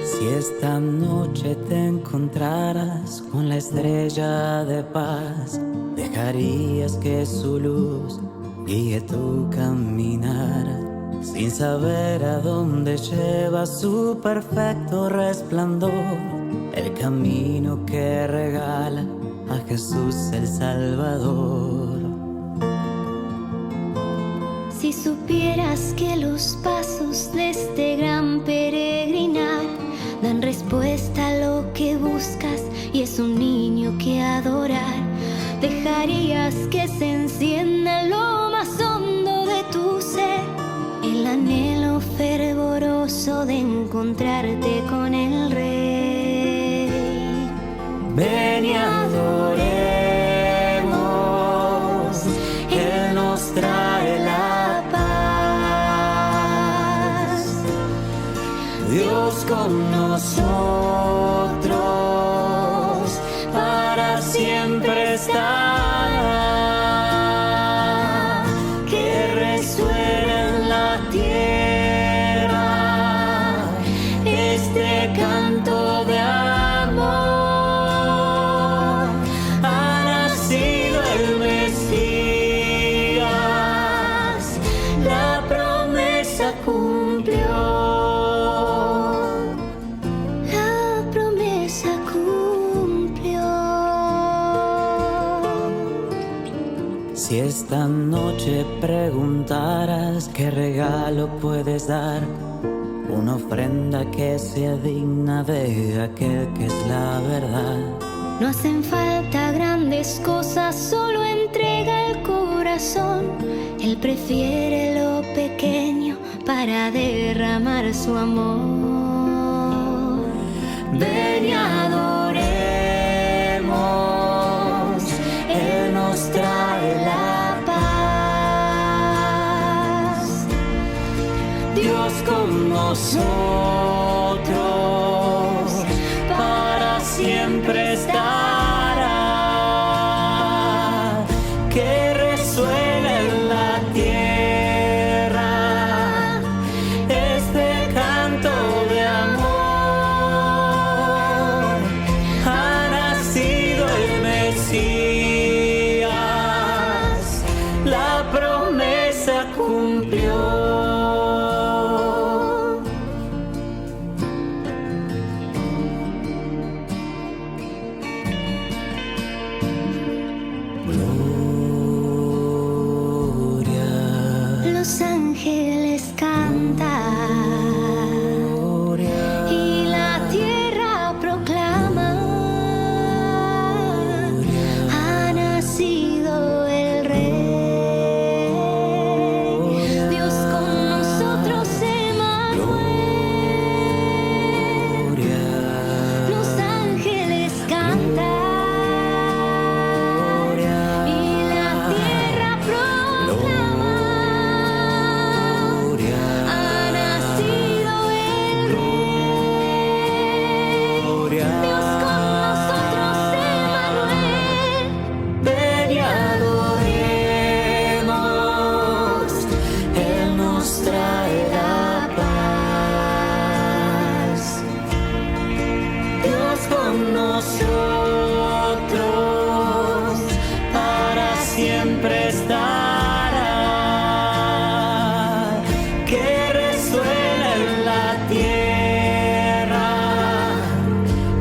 Si esta noche te encontraras con la estrella de paz, dejarías que su luz guíe tu caminar, sin saber a dónde lleva su perfecto resplandor, el camino que regala a Jesús el Salvador. Si supieras que los pasos de este gran peregrinar dan respuesta a lo que buscas y es un niño que adorar, dejarías que se encienda lo más hondo de tu ser, el anhelo fervoroso de encontrarte con el Rey. Ven y adoremos, Él nos trae la paz. Dios con nosotros para siempre estará, que resuene en la tierra este canto de amor. Ha nacido el Mesías, la promesa cumplió. Si esta noche preguntaras qué regalo puedes dar, una ofrenda que sea digna de aquel que es la verdad. No hacen falta grandes cosas, solo entrega el corazón. Él prefiere lo pequeño para derramar su amor. Ven y adoremos, Él nos trae la paz. Dios con nosotros para siempre estará, que resuene en la tierra este canto de amor. Ha nacido el Mesías, la promesa cumplió. Los ángeles cantan y la tierra proclama, ha nacido el Rey. Dios con nosotros, Emmanuel. Los ángeles cantan y la tierra proclama, ha nacido el Rey. Dios con nosotros, Emmanuel. Ven y adoremos, Él nos trae la paz. Dios con nosotros para siempre estará, que resuene en la tierra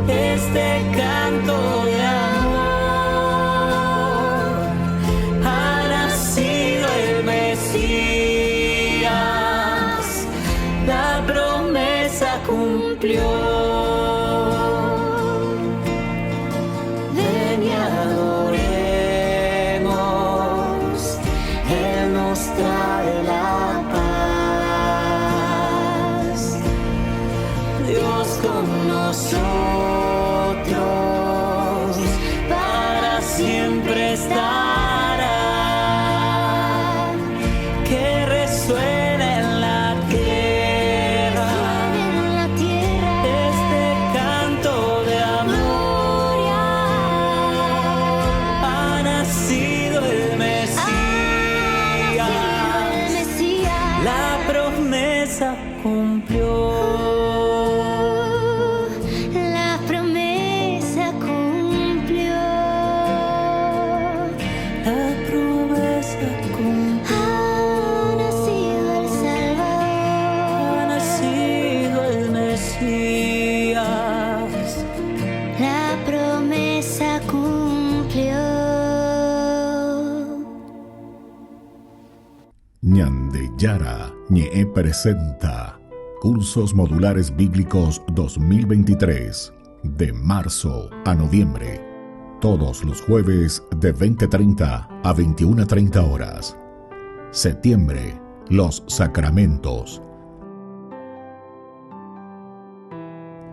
este canto de amor. Ha nacido el Mesías, la promesa cumplió. Ven y adoremos, Él nos trae la paz. Dios con nosotros para siempre estará, que resuene en la tierra Yara Ñe'e presenta Cursos Modulares Bíblicos 2023, de marzo a noviembre, todos los jueves de 20:30 a 21:30 horas. Septiembre, los sacramentos.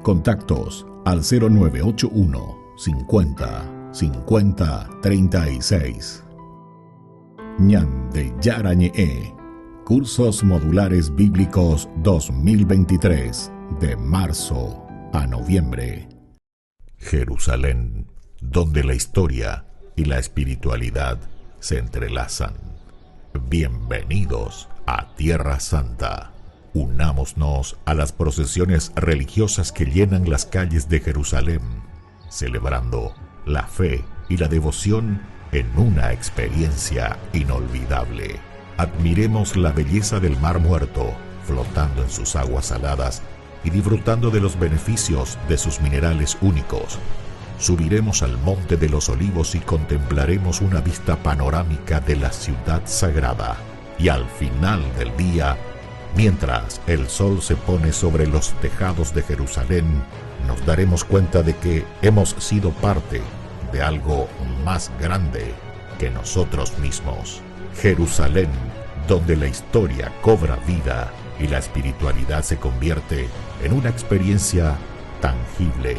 Contactos al 0981 50 50 36. Ñande Yara Ñe'e, Cursos Modulares Bíblicos 2023, de marzo a noviembre. Jerusalén, donde la historia y la espiritualidad se entrelazan. Bienvenidos a Tierra Santa. Unámonos a las procesiones religiosas que llenan las calles de Jerusalén, celebrando la fe y la devoción en una experiencia inolvidable. Admiremos la belleza del Mar Muerto, flotando en sus aguas saladas y disfrutando de los beneficios de sus minerales únicos. Subiremos al Monte de los Olivos y contemplaremos una vista panorámica de la ciudad sagrada. Y al final del día, mientras el sol se pone sobre los tejados de Jerusalén, nos daremos cuenta de que hemos sido parte de algo más grande que nosotros mismos. Jerusalén, donde la historia cobra vida y la espiritualidad se convierte en una experiencia tangible.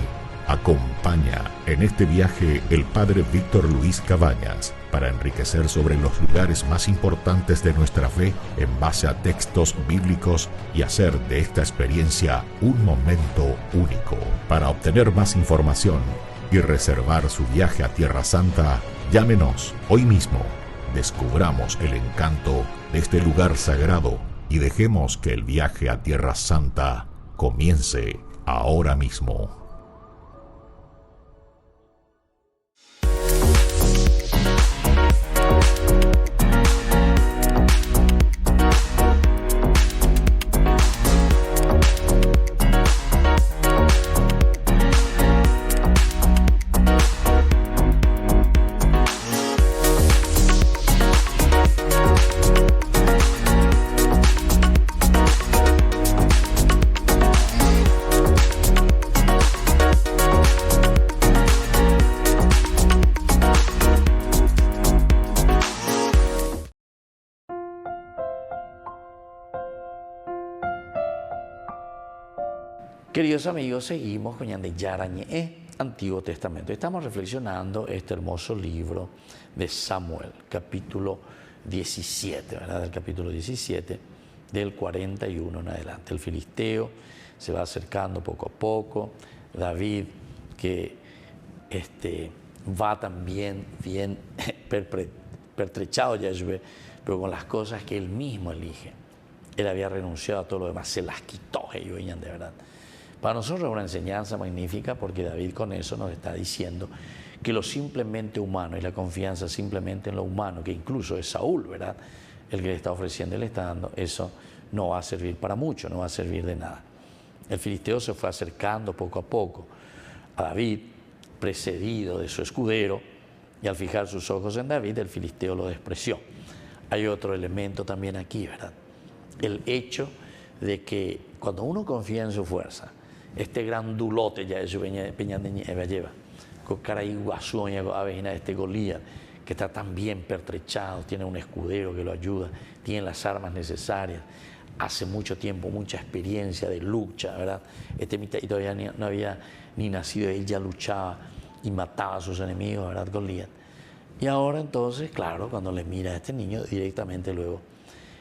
Acompaña en este viaje el Padre Víctor Luis Cabañas para enriquecer sobre los lugares más importantes de nuestra fe en base a textos bíblicos y hacer de esta experiencia un momento único. Para obtener más información y reservar su viaje a Tierra Santa, llámenos hoy mismo. Descubramos el encanto de este lugar sagrado y dejemos que el viaje a Tierra Santa comience ahora mismo. Queridos amigos, seguimos con Ñande Yara Ñe'e, Antiguo Testamento. Estamos reflexionando este hermoso libro de Samuel, capítulo 17, ¿verdad? Del capítulo 17, del 41 en adelante. El filisteo se va acercando poco a poco. David, que va también bien pertrechado, ya pero con las cosas que él mismo elige. Él había renunciado a todo lo demás, se las quitó, ellos venían de verdad. Para nosotros es una enseñanza magnífica porque David con eso nos está diciendo que lo simplemente humano y la confianza simplemente en lo humano, que incluso es Saúl, ¿verdad? El que le está ofreciendo y le está dando, eso no va a servir para mucho, no va a servir de nada. El filisteo se fue acercando poco a poco a David, precedido de su escudero, y al fijar sus ojos en David, el filisteo lo despreció. Hay otro elemento también aquí, ¿verdad? El hecho de que cuando uno confía en su fuerza, este grandulote ya es Peñán de Ñeva lleva, con cara iguazuña, con avejina de este Golías, que está tan bien pertrechado, tiene un escudero que lo ayuda, tiene las armas necesarias, hace mucho tiempo, mucha experiencia de lucha, ¿verdad? Y todavía no había ni nacido, él ya luchaba y mataba a sus enemigos, ¿verdad? Golías. Y ahora entonces, claro, cuando le mira a este niño, directamente luego,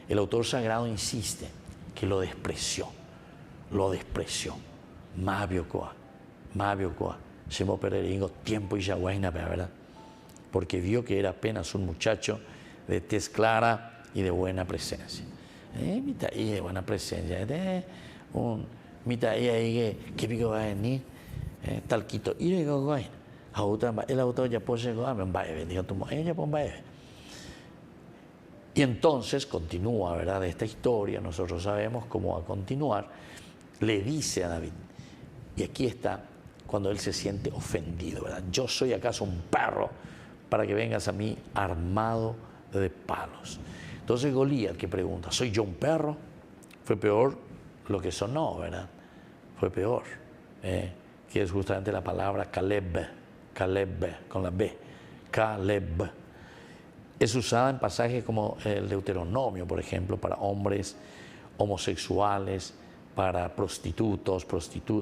el autor sagrado insiste que lo despreció. Mabiocoa, Shemo Pereringo, tiempo y yaguaina, ¿verdad? Porque vio que era apenas un muchacho de tez clara y de buena presencia. Mitaí de buena presencia, mitaí ahí que pico va a venir, talquito, y le digo, el autor ya pose dijo tu ella pone. Y entonces continúa, ¿verdad? Esta historia, nosotros sabemos cómo va a continuar. Le dice a David, y aquí está cuando él se siente ofendido, ¿verdad? Yo soy acaso un perro para que vengas a mí armado de palos. Entonces Goliat, que pregunta, ¿soy yo un perro? Fue peor lo que sonó, ¿verdad? Fue peor, que es justamente la palabra Caleb, con la B, Caleb. Es usada en pasajes como el Deuteronomio, por ejemplo, para hombres homosexuales, para prostitutas,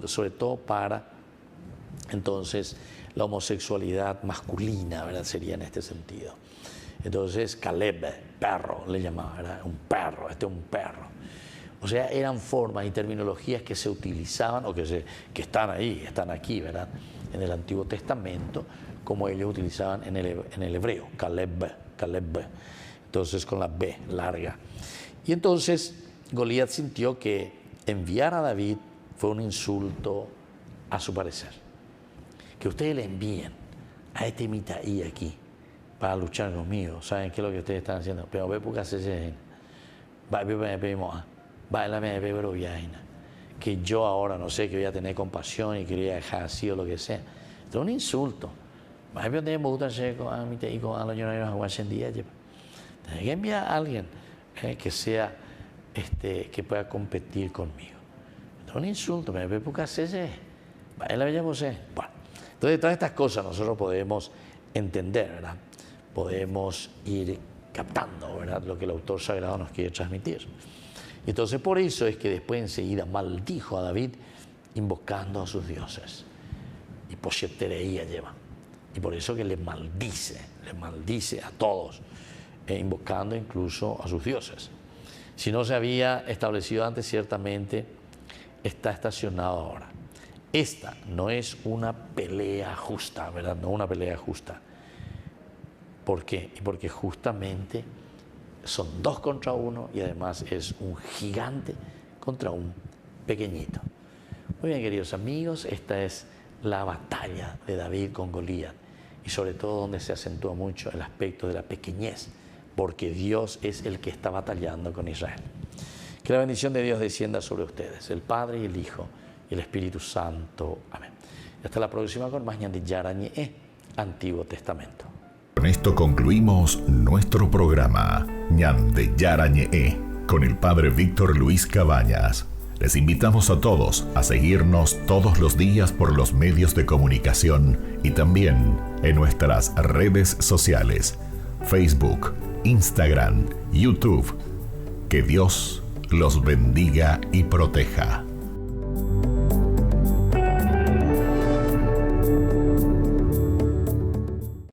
sobre todo para, entonces, la homosexualidad masculina, ¿verdad? Sería en este sentido. Entonces, Caleb, perro, le llamaba, ¿verdad? Un perro, este es un perro. O sea, eran formas y terminologías que se utilizaban, o que están ahí, están aquí, ¿verdad? En el Antiguo Testamento, como ellos utilizaban en el hebreo, Caleb. Entonces, con la B larga. Y entonces, Goliat sintió que enviar a David fue un insulto a su parecer. Que ustedes le envíen a este mitaí aquí para luchar conmigo. ¿Saben qué es lo que ustedes están haciendo? Pero ve porque hace que yo ahora no sé, que voy a tener compasión y quería dejar así o lo que sea. Esto es un insulto. Tiene que enviar a alguien que sea que pueda competir conmigo. Esto es un insulto. Bueno, entonces todas estas cosas nosotros podemos entender, ¿verdad? Podemos ir captando, ¿verdad?, lo que el autor sagrado nos quiere transmitir. Entonces por eso es que después enseguida maldijo a David invocando a sus dioses. Y Poshetereía lleva. Y por eso que le maldice a todos, invocando incluso a sus dioses. Si no se había establecido antes, ciertamente está estacionado ahora. Esta no es una pelea justa, ¿verdad? No una pelea justa. ¿Por qué? Porque justamente son 2 contra 1 y además es un gigante contra un pequeñito. Muy bien, queridos amigos, esta es la batalla de David con Goliat y sobre todo donde se acentúa mucho el aspecto de la pequeñez, porque Dios es el que está batallando con Israel. Que la bendición de Dios descienda sobre ustedes, el Padre y el Hijo y el Espíritu Santo. Amén. Hasta la próxima con más Ñande Yarañe, Antiguo Testamento. Con esto concluimos nuestro programa Ñande Yarañe con el Padre Víctor Luis Cabañas. Les invitamos a todos a seguirnos todos los días por los medios de comunicación y también en nuestras redes sociales, Facebook, Instagram, YouTube. Que Dios los bendiga y proteja.